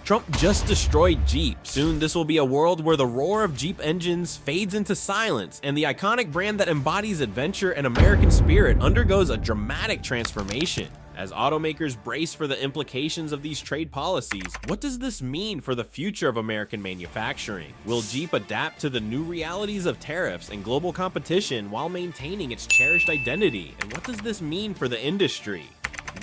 Trump just destroyed Jeep. Soon this will be a world where the roar of Jeep engines fades into silence, and the iconic brand that embodies adventure and American spirit undergoes a dramatic transformation. As automakers brace for the implications of these trade policies, what does this mean for the future of American manufacturing? Will Jeep adapt to the new realities of tariffs and global competition while maintaining its cherished identity? And what does this mean for the industry?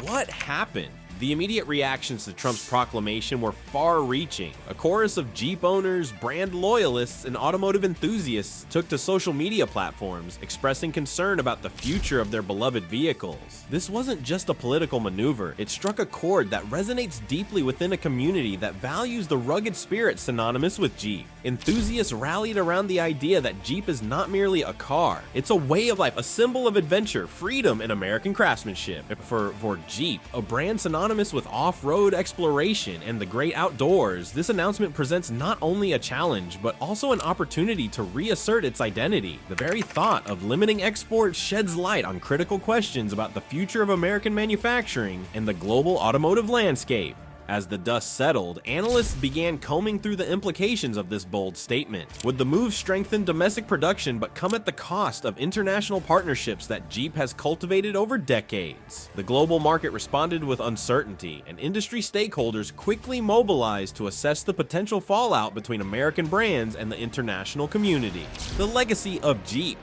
What happened? The immediate reactions to Trump's proclamation were far-reaching. A chorus of Jeep owners, brand loyalists, and automotive enthusiasts took to social media platforms, expressing concern about the future of their beloved vehicles. This wasn't just a political maneuver, it struck a chord that resonates deeply within a community that values the rugged spirit synonymous with Jeep. Enthusiasts rallied around the idea that Jeep is not merely a car, it's a way of life, a symbol of adventure, freedom, and American craftsmanship. For Jeep, a brand synonymous with off-road exploration and the great outdoors, this announcement presents not only a challenge, but also an opportunity to reassert its identity. The very thought of limiting exports sheds light on critical questions about the future of American manufacturing and the global automotive landscape. As the dust settled, analysts began combing through the implications of this bold statement. Would the move strengthen domestic production but come at the cost of international partnerships that Jeep has cultivated over decades? The global market responded with uncertainty, and industry stakeholders quickly mobilized to assess the potential fallout between American brands and the international community. The legacy of Jeep.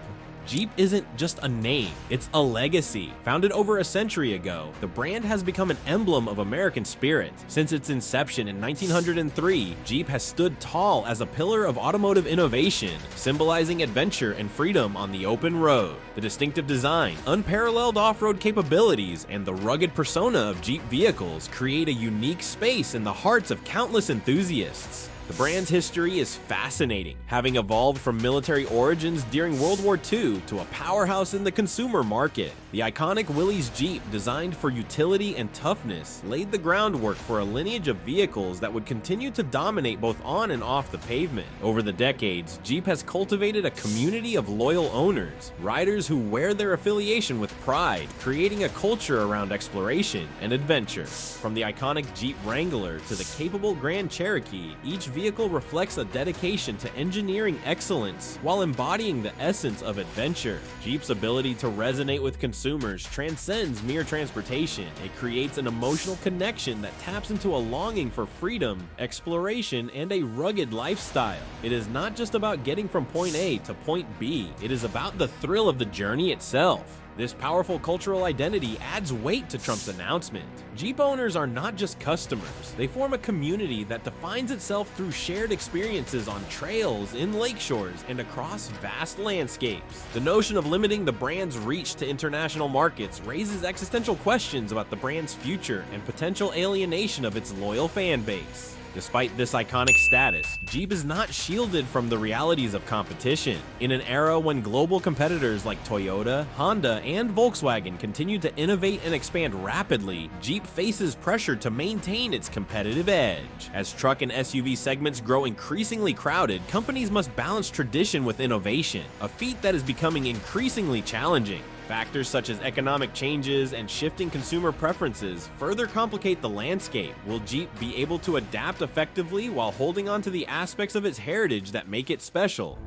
Jeep isn't just a name, it's a legacy. Founded over a century ago, the brand has become an emblem of American spirit. Since its inception in 1903, Jeep has stood tall as a pillar of automotive innovation, symbolizing adventure and freedom on the open road. The distinctive design, unparalleled off-road capabilities, and the rugged persona of Jeep vehicles create a unique space in the hearts of countless enthusiasts. The brand's history is fascinating, having evolved from military origins during World War II to a powerhouse in the consumer market. The iconic Willys Jeep, designed for utility and toughness, laid the groundwork for a lineage of vehicles that would continue to dominate both on and off the pavement. Over the decades, Jeep has cultivated a community of loyal owners, riders who wear their affiliation with pride, creating a culture around exploration and adventure. From the iconic Jeep Wrangler to the capable Grand Cherokee, each vehicle reflects a dedication to engineering excellence while embodying the essence of adventure. Jeep's ability to resonate with consumers transcends mere transportation. It creates an emotional connection that taps into a longing for freedom, exploration, and a rugged lifestyle. It is not just about getting from point A to point B, it is about the thrill of the journey itself. This powerful cultural identity adds weight to Trump's announcement. Jeep owners are not just customers, they form a community that defines itself through shared experiences on trails, in lakeshores, and across vast landscapes. The notion of limiting the brand's reach to international markets raises existential questions about the brand's future and potential alienation of its loyal fan base. Despite this iconic status, Jeep is not shielded from the realities of competition. In an era when global competitors like Toyota, Honda, and Volkswagen continue to innovate and expand rapidly, Jeep faces pressure to maintain its competitive edge. As truck and SUV segments grow increasingly crowded, companies must balance tradition with innovation, a feat that is becoming increasingly challenging. Factors such as economic changes and shifting consumer preferences further complicate the landscape. Will Jeep be able to adapt effectively while holding on to the aspects of its heritage that make it special?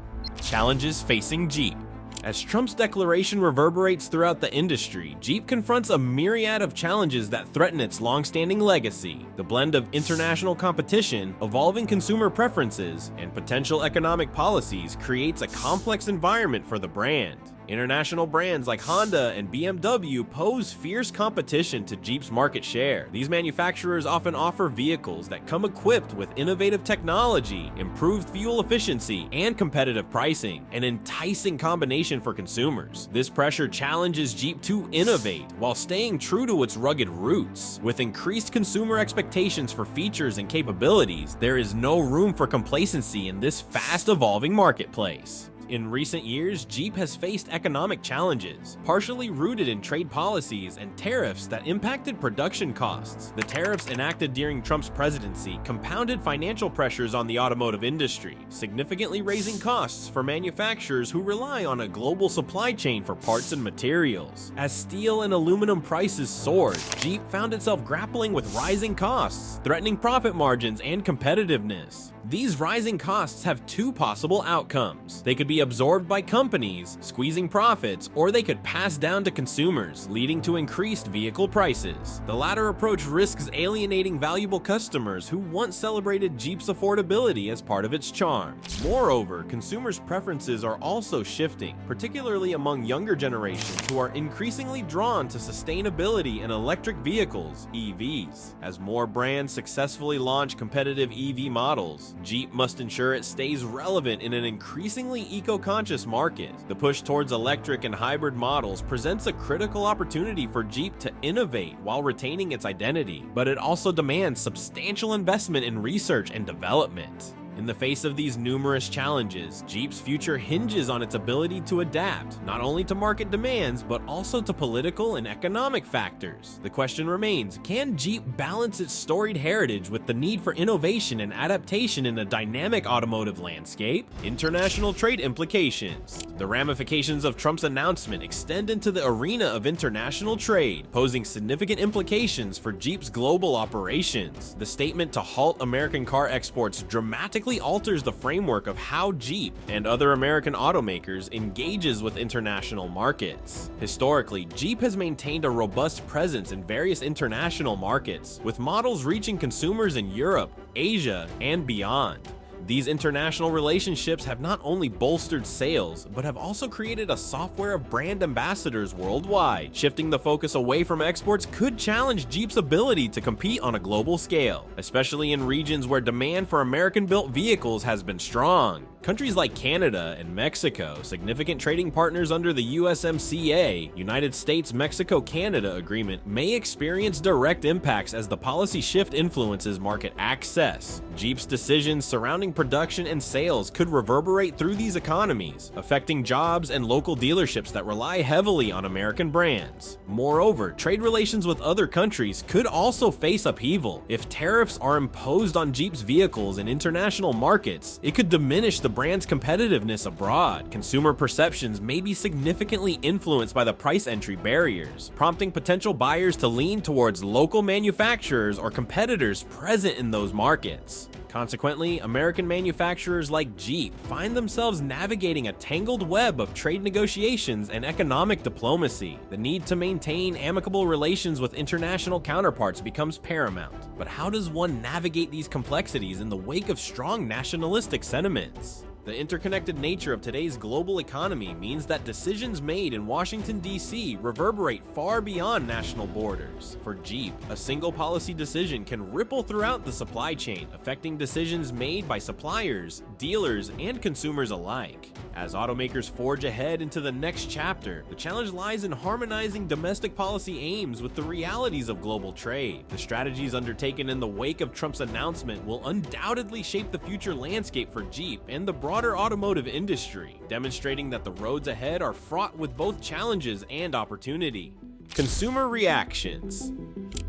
Challenges facing Jeep. As Trump's declaration reverberates throughout the industry, Jeep confronts a myriad of challenges that threaten its long-standing legacy. The blend of international competition, evolving consumer preferences, and potential economic policies creates a complex environment for the brand. International brands like Honda and BMW pose fierce competition to Jeep's market share. These manufacturers often offer vehicles that come equipped with innovative technology, improved fuel efficiency, and competitive pricing, an enticing combination for consumers. This pressure challenges Jeep to innovate while staying true to its rugged roots. With increased consumer expectations for features and capabilities, there is no room for complacency in this fast-evolving marketplace. In recent years, Jeep has faced economic challenges, partially rooted in trade policies and tariffs that impacted production costs. The tariffs enacted during Trump's presidency compounded financial pressures on the automotive industry, significantly raising costs for manufacturers who rely on a global supply chain for parts and materials. As steel and aluminum prices soared, Jeep found itself grappling with rising costs, threatening profit margins and competitiveness. These rising costs have two possible outcomes. They could be absorbed by companies, squeezing profits, or they could pass down to consumers, leading to increased vehicle prices. The latter approach risks alienating valuable customers who once celebrated Jeep's affordability as part of its charm. Moreover, consumers' preferences are also shifting, particularly among younger generations who are increasingly drawn to sustainability and electric vehicles, EVs. As more brands successfully launch competitive EV models, Jeep must ensure it stays relevant in an increasingly eco-conscious market. The push towards electric and hybrid models presents a critical opportunity for Jeep to innovate while retaining its identity, but it also demands substantial investment in research and development. In the face of these numerous challenges, Jeep's future hinges on its ability to adapt, not only to market demands, but also to political and economic factors. The question remains, can Jeep balance its storied heritage with the need for innovation and adaptation in a dynamic automotive landscape? International trade implications. The ramifications of Trump's announcement extend into the arena of international trade, posing significant implications for Jeep's global operations. The statement to halt American car exports dramatically alters the framework of how Jeep and other American automakers engages with international markets. Historically, Jeep has maintained a robust presence in various international markets, with models reaching consumers in Europe, Asia, and beyond. These international relationships have not only bolstered sales, but have also created a software of brand ambassadors worldwide. Shifting the focus away from exports could challenge Jeep's ability to compete on a global scale, especially in regions where demand for American-built vehicles has been strong. Countries like Canada and Mexico, significant trading partners under the USMCA, United States-Mexico-Canada Agreement, may experience direct impacts as the policy shift influences market access. Jeep's decisions surrounding production and sales could reverberate through these economies, affecting jobs and local dealerships that rely heavily on American brands. Moreover, trade relations with other countries could also face upheaval. If tariffs are imposed on Jeep's vehicles in international markets, it could diminish the brand's competitiveness abroad. Consumer perceptions may be significantly influenced by the price entry barriers, prompting potential buyers to lean towards local manufacturers or competitors present in those markets. Consequently, American manufacturers like Jeep find themselves navigating a tangled web of trade negotiations and economic diplomacy. The need to maintain amicable relations with international counterparts becomes paramount. But how does one navigate these complexities in the wake of strong nationalistic sentiments? The interconnected nature of today's global economy means that decisions made in Washington, D.C. reverberate far beyond national borders. For Jeep, a single policy decision can ripple throughout the supply chain, affecting decisions made by suppliers, dealers, and consumers alike. As automakers forge ahead into the next chapter, the challenge lies in harmonizing domestic policy aims with the realities of global trade. The strategies undertaken in the wake of Trump's announcement will undoubtedly shape the future landscape for Jeep and the broader automotive industry, demonstrating that the roads ahead are fraught with both challenges and opportunity. Consumer reactions.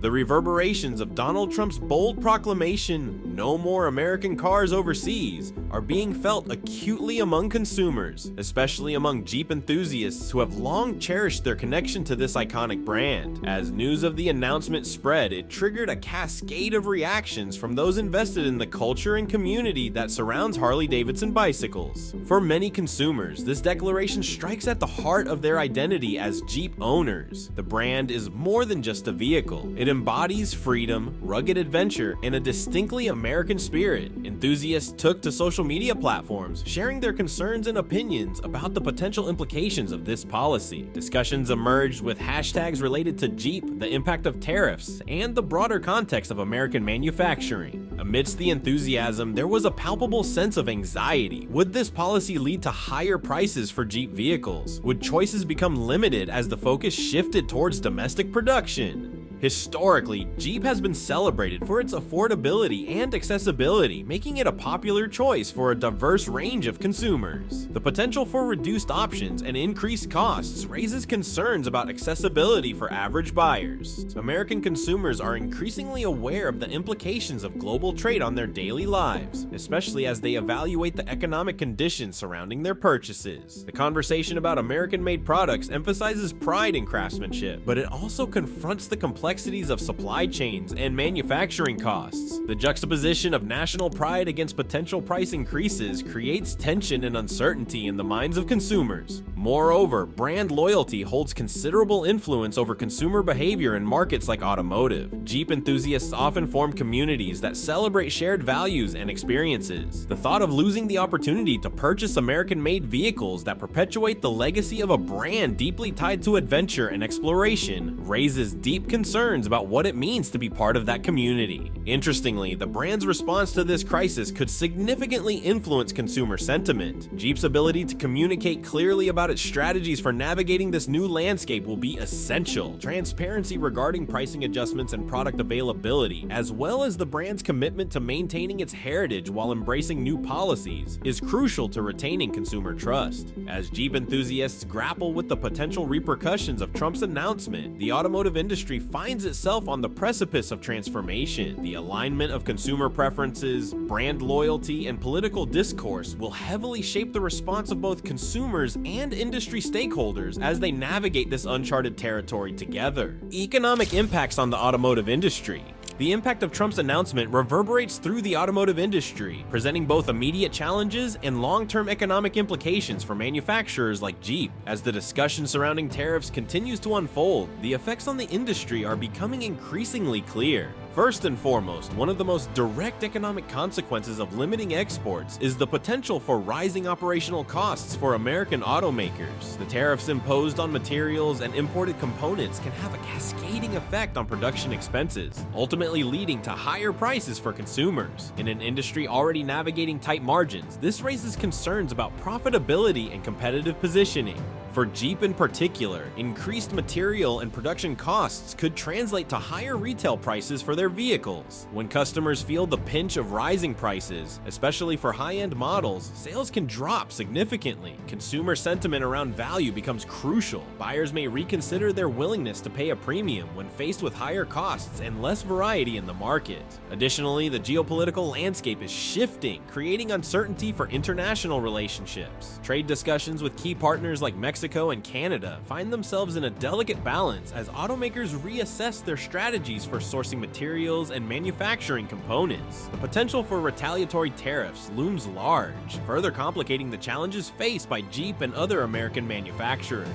The reverberations of Donald Trump's bold proclamation, "No more American cars overseas," are being felt acutely among consumers, especially among Jeep enthusiasts who have long cherished their connection to this iconic brand. As news of the announcement spread, it triggered a cascade of reactions from those invested in the culture and community that surrounds Harley-Davidson bicycles. For many consumers, this declaration strikes at the heart of their identity as Jeep owners. The brand is more than just a vehicle. It embodies freedom, rugged adventure, and a distinctly American spirit. Enthusiasts took to social media platforms, sharing their concerns and opinions about the potential implications of this policy. Discussions emerged with hashtags related to Jeep, the impact of tariffs, and the broader context of American manufacturing. Amidst the enthusiasm, there was a palpable sense of anxiety. Would this policy lead to higher prices for Jeep vehicles? Would choices become limited as the focus shifted towards domestic production? Historically, Jeep has been celebrated for its affordability and accessibility, making it a popular choice for a diverse range of consumers. The potential for reduced options and increased costs raises concerns about accessibility for average buyers. American consumers are increasingly aware of the implications of global trade on their daily lives, especially as they evaluate the economic conditions surrounding their purchases. The conversation about American-made products emphasizes pride in craftsmanship, but it also confronts the complexities of supply chains and manufacturing costs. The juxtaposition of national pride against potential price increases creates tension and uncertainty in the minds of consumers. Moreover, brand loyalty holds considerable influence over consumer behavior in markets like automotive. Jeep enthusiasts often form communities that celebrate shared values and experiences. The thought of losing the opportunity to purchase American-made vehicles that perpetuate the legacy of a brand deeply tied to adventure and exploration raises deep concerns about what it means to be part of that community. Interestingly, the brand's response to this crisis could significantly influence consumer sentiment. Jeep's ability to communicate clearly about its strategies for navigating this new landscape will be essential. Transparency regarding pricing adjustments and product availability, as well as the brand's commitment to maintaining its heritage while embracing new policies, is crucial to retaining consumer trust. As Jeep enthusiasts grapple with the potential repercussions of Trump's announcement, the automotive industry finds itself on the precipice of transformation. The alignment of consumer preferences, brand loyalty, and political discourse will heavily shape the response of both consumers and industry stakeholders as they navigate this uncharted territory together. Economic impacts on the automotive industry. The impact of Trump's announcement reverberates through the automotive industry, presenting both immediate challenges and long-term economic implications for manufacturers like Jeep. As the discussion surrounding tariffs continues to unfold, the effects on the industry are becoming increasingly clear. First and foremost, one of the most direct economic consequences of limiting exports is the potential for rising operational costs for American automakers. The tariffs imposed on materials and imported components can have a cascading effect on production expenses, ultimately leading to higher prices for consumers. In an industry already navigating tight margins, this raises concerns about profitability and competitive positioning. For Jeep in particular, increased material and production costs could translate to higher retail prices for their vehicles. When customers feel the pinch of rising prices, especially for high-end models, sales can drop significantly. Consumer sentiment around value becomes crucial. Buyers may reconsider their willingness to pay a premium when faced with higher costs and less variety in the market. Additionally, the geopolitical landscape is shifting, creating uncertainty for international relationships. Trade discussions with key partners like Mexico and Canada find themselves in a delicate balance as automakers reassess their strategies for sourcing materials and manufacturing components. The potential for retaliatory tariffs looms large, further complicating the challenges faced by Jeep and other American manufacturers.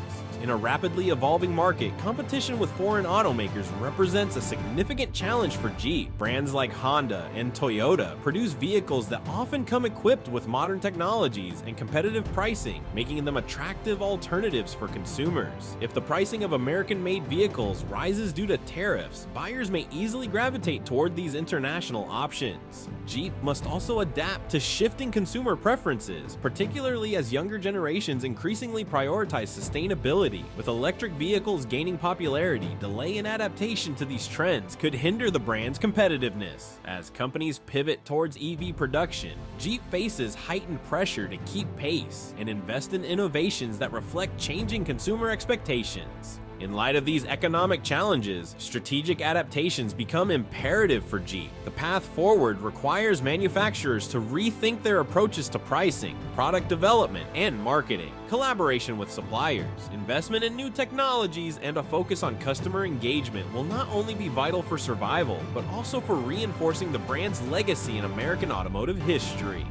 In a rapidly evolving market, competition with foreign automakers represents a significant challenge for Jeep. Brands like Honda and Toyota produce vehicles that often come equipped with modern technologies and competitive pricing, making them attractive alternatives for consumers. If the pricing of American-made vehicles rises due to tariffs, buyers may easily gravitate toward these international options. Jeep must also adapt to shifting consumer preferences, particularly as younger generations increasingly prioritize sustainability. With electric vehicles gaining popularity, delay in adaptation to these trends could hinder the brand's competitiveness. As companies pivot towards EV production, Jeep faces heightened pressure to keep pace and invest in innovations that reflect changing consumer expectations. In light of these economic challenges, strategic adaptations become imperative for Jeep. The path forward requires manufacturers to rethink their approaches to pricing, product development, and marketing. Collaboration with suppliers, investment in new technologies, and a focus on customer engagement will not only be vital for survival, but also for reinforcing the brand's legacy in American automotive history.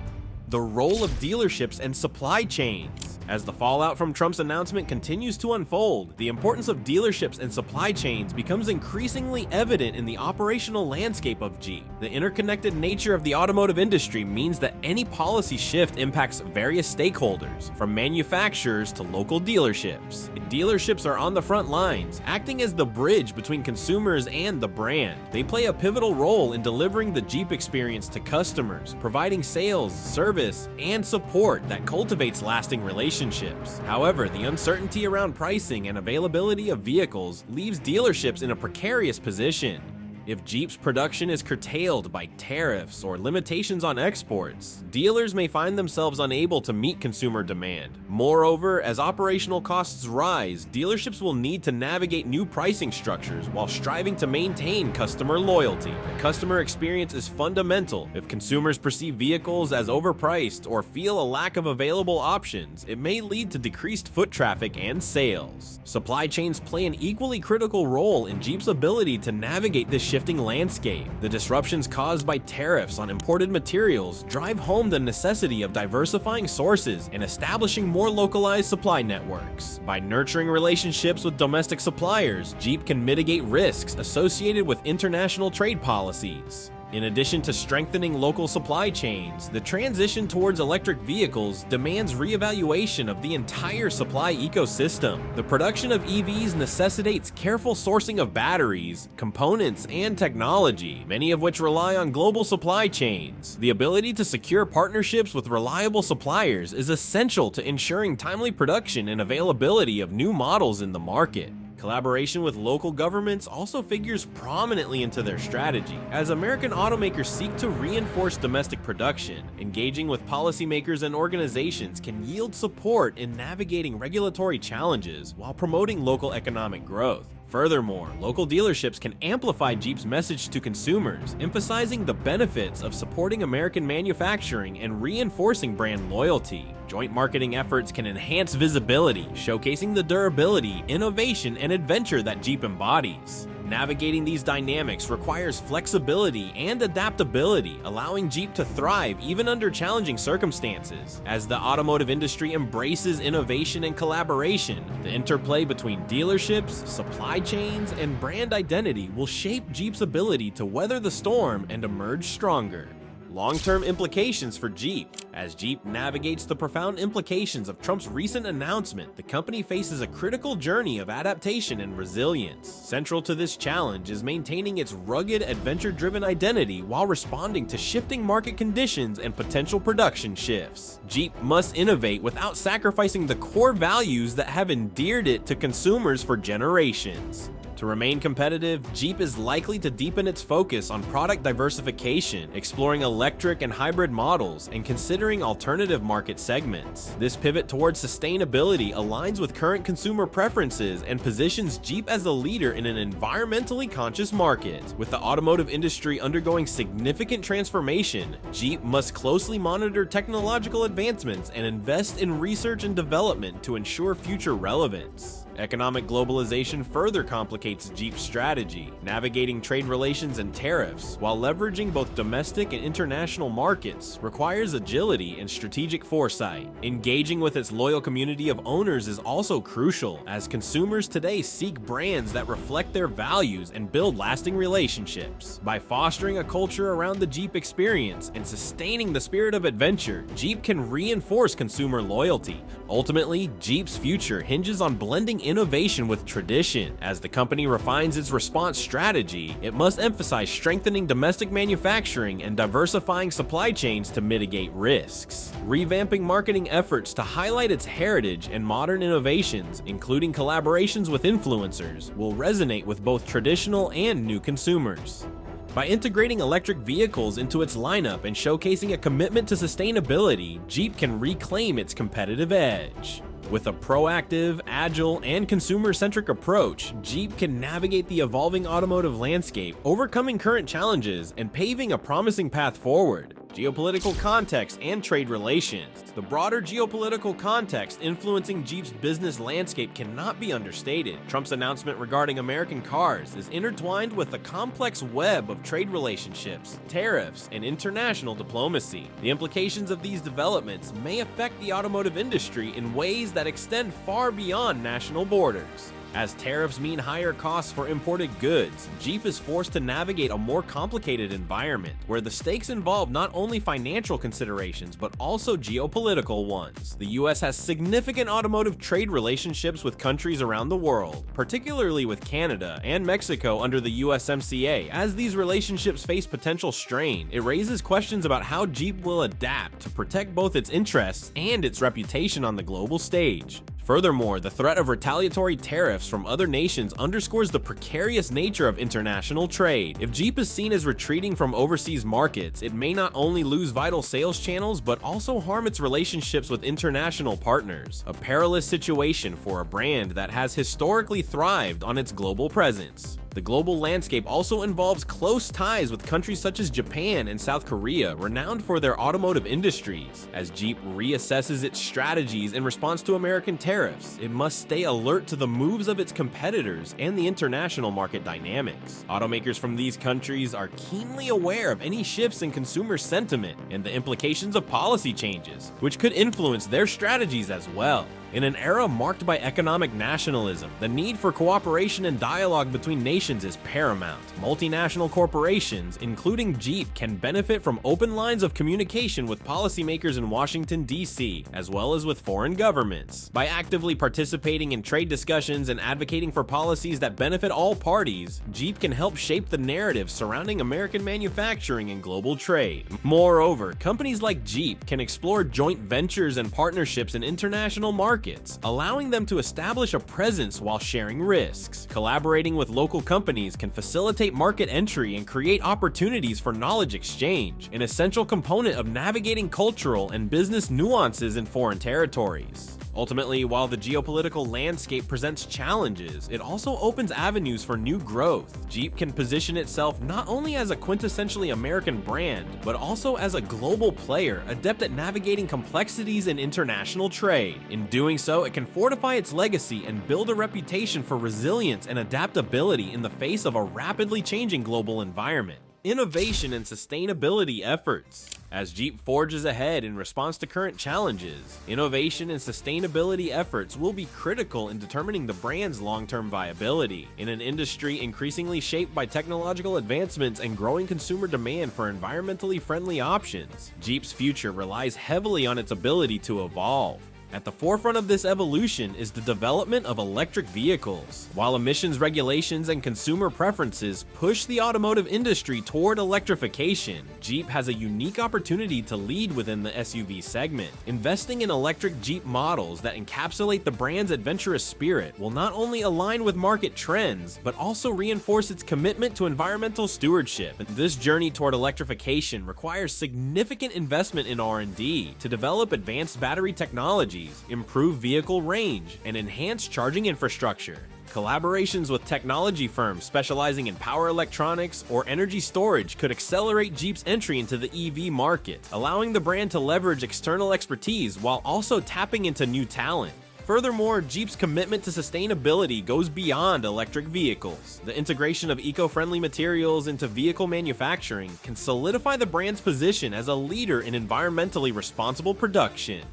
The role of dealerships and supply chains. As the fallout from Trump's announcement continues to unfold, the importance of dealerships and supply chains becomes increasingly evident in the operational landscape of Jeep. The interconnected nature of the automotive industry means that any policy shift impacts various stakeholders, from manufacturers to local dealerships. Dealerships are on the front lines, acting as the bridge between consumers and the brand. They play a pivotal role in delivering the Jeep experience to customers, providing sales, service, and support that cultivates lasting relationships. relationships. However, the uncertainty around pricing and availability of vehicles leaves dealerships in a precarious position. If Jeep's production is curtailed by tariffs or limitations on exports, dealers may find themselves unable to meet consumer demand. Moreover, as operational costs rise, dealerships will need to navigate new pricing structures while striving to maintain customer loyalty. The customer experience is fundamental. If consumers perceive vehicles as overpriced or feel a lack of available options, it may lead to decreased foot traffic and sales. Supply chains play an equally critical role in Jeep's ability to navigate this shifting landscape. The disruptions caused by tariffs on imported materials drive home the necessity of diversifying sources and establishing more localized supply networks. By nurturing relationships with domestic suppliers, Jeep can mitigate risks associated with international trade policies. In addition to strengthening local supply chains, the transition towards electric vehicles demands reevaluation of the entire supply ecosystem. The production of EVs necessitates careful sourcing of batteries, components, and technology, many of which rely on global supply chains. The ability to secure partnerships with reliable suppliers is essential to ensuring timely production and availability of new models in the market. Collaboration with local governments also figures prominently into their strategy, as American automakers seek to reinforce domestic production. Engaging with policymakers and organizations can yield support in navigating regulatory challenges while promoting local economic growth. Furthermore, local dealerships can amplify Jeep's message to consumers, emphasizing the benefits of supporting American manufacturing and reinforcing brand loyalty. Joint marketing efforts can enhance visibility, showcasing the durability, innovation, and adventure that Jeep embodies. Navigating these dynamics requires flexibility and adaptability, allowing Jeep to thrive even under challenging circumstances. As the automotive industry embraces innovation and collaboration, the interplay between dealerships, supply chains, and brand identity will shape Jeep's ability to weather the storm and emerge stronger. Long-term implications for Jeep. As Jeep navigates the profound implications of Trump's recent announcement, the company faces a critical journey of adaptation and resilience. Central to this challenge is maintaining its rugged, adventure-driven identity while responding to shifting market conditions and potential production shifts. Jeep must innovate without sacrificing the core values that have endeared it to consumers for generations. To remain competitive, Jeep is likely to deepen its focus on product diversification, exploring electric and hybrid models, and considering alternative market segments. This pivot towards sustainability aligns with current consumer preferences and positions Jeep as a leader in an environmentally conscious market. With the automotive industry undergoing significant transformation, Jeep must closely monitor technological advancements and invest in research and development to ensure future relevance. Economic globalization further complicates Jeep's strategy, navigating trade relations and tariffs, while leveraging both domestic and international markets, requires agility and strategic foresight. Engaging with its loyal community of owners is also crucial, as consumers today seek brands that reflect their values and build lasting relationships. By fostering a culture around the Jeep experience and sustaining the spirit of adventure, Jeep can reinforce consumer loyalty. Ultimately, Jeep's future hinges on blending innovation with tradition. As the company refines its response strategy, it must emphasize strengthening domestic manufacturing and diversifying supply chains to mitigate risks. Revamping marketing efforts to highlight its heritage and modern innovations, including collaborations with influencers, will resonate with both traditional and new consumers. By integrating electric vehicles into its lineup and showcasing a commitment to sustainability, Jeep can reclaim its competitive edge. With a proactive, agile, and consumer-centric approach, Jeep can navigate the evolving automotive landscape, overcoming current challenges and paving a promising path forward. Geopolitical context and trade relations. The broader geopolitical context influencing Jeep's business landscape cannot be understated. Trump's announcement regarding American cars is intertwined with a complex web of trade relationships, tariffs, and international diplomacy. The implications of these developments may affect the automotive industry in ways that extend far beyond national borders. As tariffs mean higher costs for imported goods, Jeep is forced to navigate a more complicated environment, where the stakes involve not only financial considerations but also geopolitical ones. The US has significant automotive trade relationships with countries around the world, particularly with Canada and Mexico under the USMCA. As these relationships face potential strain, it raises questions about how Jeep will adapt to protect both its interests and its reputation on the global stage. Furthermore, the threat of retaliatory tariffs from other nations underscores the precarious nature of international trade. If Jeep is seen as retreating from overseas markets, it may not only lose vital sales channels, but also harm its relationships with international partners. A perilous situation for a brand that has historically thrived on its global presence. The global landscape also involves close ties with countries such as Japan and South Korea, renowned for their automotive industries. As Jeep reassesses its strategies in response to American tariffs, it must stay alert to the moves of its competitors and the international market dynamics. Automakers from these countries are keenly aware of any shifts in consumer sentiment and the implications of policy changes, which could influence their strategies as well. In an era marked by economic nationalism, the need for cooperation and dialogue between nations is paramount. Multinational corporations, including Jeep, can benefit from open lines of communication with policymakers in Washington, D.C., as well as with foreign governments. By actively participating in trade discussions and advocating for policies that benefit all parties, Jeep can help shape the narrative surrounding American manufacturing and global trade. Moreover, companies like Jeep can explore joint ventures and partnerships in international markets, allowing them to establish a presence while sharing risks. Collaborating with local companies can facilitate market entry and create opportunities for knowledge exchange, an essential component of navigating cultural and business nuances in foreign territories. Ultimately, while the geopolitical landscape presents challenges, it also opens avenues for new growth. Jeep can position itself not only as a quintessentially American brand, but also as a global player adept at navigating complexities in international trade. In doing so, it can fortify its legacy and build a reputation for resilience and adaptability in the face of a rapidly changing global environment. Innovation and sustainability efforts. As Jeep forges ahead in response to current challenges, innovation and sustainability efforts will be critical in determining the brand's long-term viability. In an industry increasingly shaped by technological advancements and growing consumer demand for environmentally friendly options, Jeep's future relies heavily on its ability to evolve. At the forefront of this evolution is the development of electric vehicles. While emissions regulations and consumer preferences push the automotive industry toward electrification, Jeep has a unique opportunity to lead within the SUV segment. Investing in electric Jeep models that encapsulate the brand's adventurous spirit will not only align with market trends, but also reinforce its commitment to environmental stewardship. This journey toward electrification requires significant investment in R&D to develop advanced battery technologies, improve vehicle range, and enhance charging infrastructure. Collaborations with technology firms specializing in power electronics or energy storage could accelerate Jeep's entry into the EV market, allowing the brand to leverage external expertise while also tapping into new talent. Furthermore, Jeep's commitment to sustainability goes beyond electric vehicles. The integration of eco-friendly materials into vehicle manufacturing can solidify the brand's position as a leader in environmentally responsible production.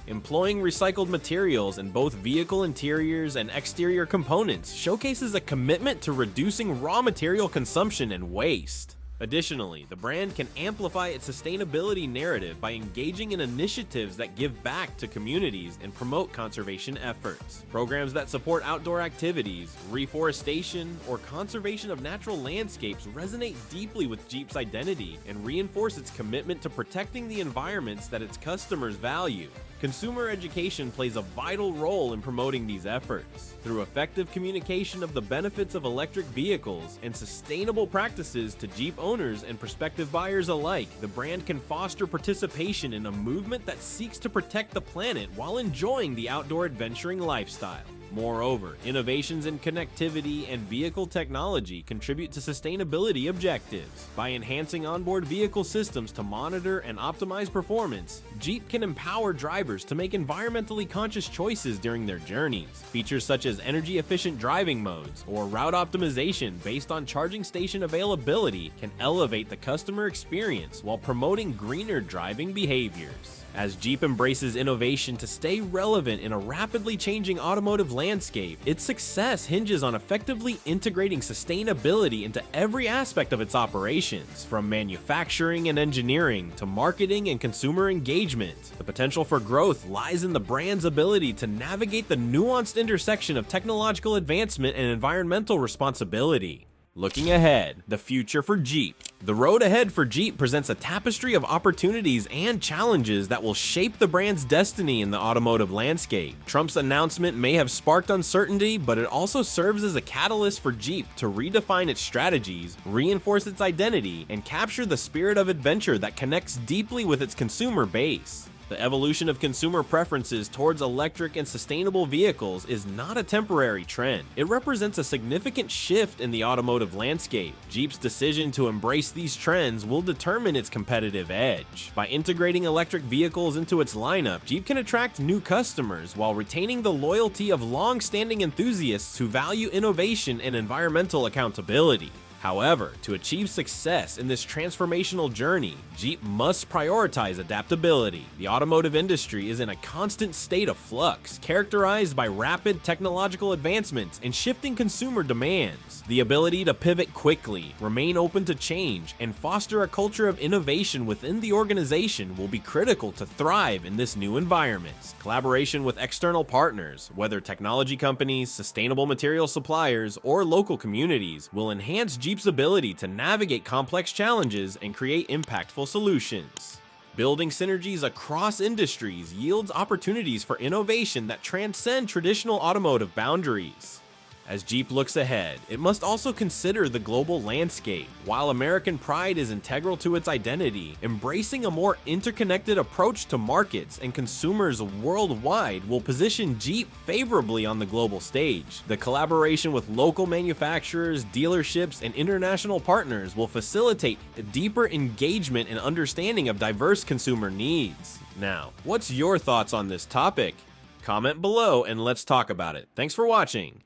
Employing recycled materials in both vehicle interiors and exterior components showcases a commitment to reducing raw material consumption and waste. Additionally, the brand can amplify its sustainability narrative by engaging in initiatives that give back to communities and promote conservation efforts. Programs that support outdoor activities, reforestation, or conservation of natural landscapes resonate deeply with Jeep's identity and reinforce its commitment to protecting the environments that its customers value. Consumer education plays a vital role in promoting these efforts. Through effective communication of the benefits of electric vehicles and sustainable practices to Jeep owners and prospective buyers alike, the brand can foster participation in a movement that seeks to protect the planet while enjoying the outdoor adventuring lifestyle. Moreover, innovations in connectivity and vehicle technology contribute to sustainability objectives. By enhancing onboard vehicle systems to monitor and optimize performance, Jeep can empower drivers to make environmentally conscious choices during their journeys. Features such as energy-efficient driving modes or route optimization based on charging station availability can elevate the customer experience while promoting greener driving behaviors. As Jeep embraces innovation to stay relevant in a rapidly changing automotive landscape, its success hinges on effectively integrating sustainability into every aspect of its operations, from manufacturing and engineering to marketing and consumer engagement. The potential for growth lies in the brand's ability to navigate the nuanced intersection of technological advancement and environmental responsibility. Looking ahead, the future for Jeep. The road ahead for Jeep presents a tapestry of opportunities and challenges that will shape the brand's destiny in the automotive landscape. Trump's announcement may have sparked uncertainty, but it also serves as a catalyst for Jeep to redefine its strategies, reinforce its identity, and capture the spirit of adventure that connects deeply with its consumer base. The evolution of consumer preferences towards electric and sustainable vehicles is not a temporary trend. It represents a significant shift in the automotive landscape. Jeep's decision to embrace these trends will determine its competitive edge. By integrating electric vehicles into its lineup, Jeep can attract new customers while retaining the loyalty of long-standing enthusiasts who value innovation and environmental accountability. However, to achieve success in this transformational journey, Jeep must prioritize adaptability. The automotive industry is in a constant state of flux, characterized by rapid technological advancements and shifting consumer demands. The ability to pivot quickly, remain open to change, and foster a culture of innovation within the organization will be critical to thrive in this new environment. Collaboration with external partners, whether technology companies, sustainable material suppliers, or local communities, will enhance Jeep's ability to navigate complex challenges and create impactful solutions. Building synergies across industries yields opportunities for innovation that transcend traditional automotive boundaries. As Jeep looks ahead, it must also consider the global landscape. While American pride is integral to its identity, embracing a more interconnected approach to markets and consumers worldwide will position Jeep favorably on the global stage. The collaboration with local manufacturers, dealerships, and international partners will facilitate a deeper engagement and understanding of diverse consumer needs. Now, what's your thoughts on this topic? Comment below and let's talk about it. Thanks for watching.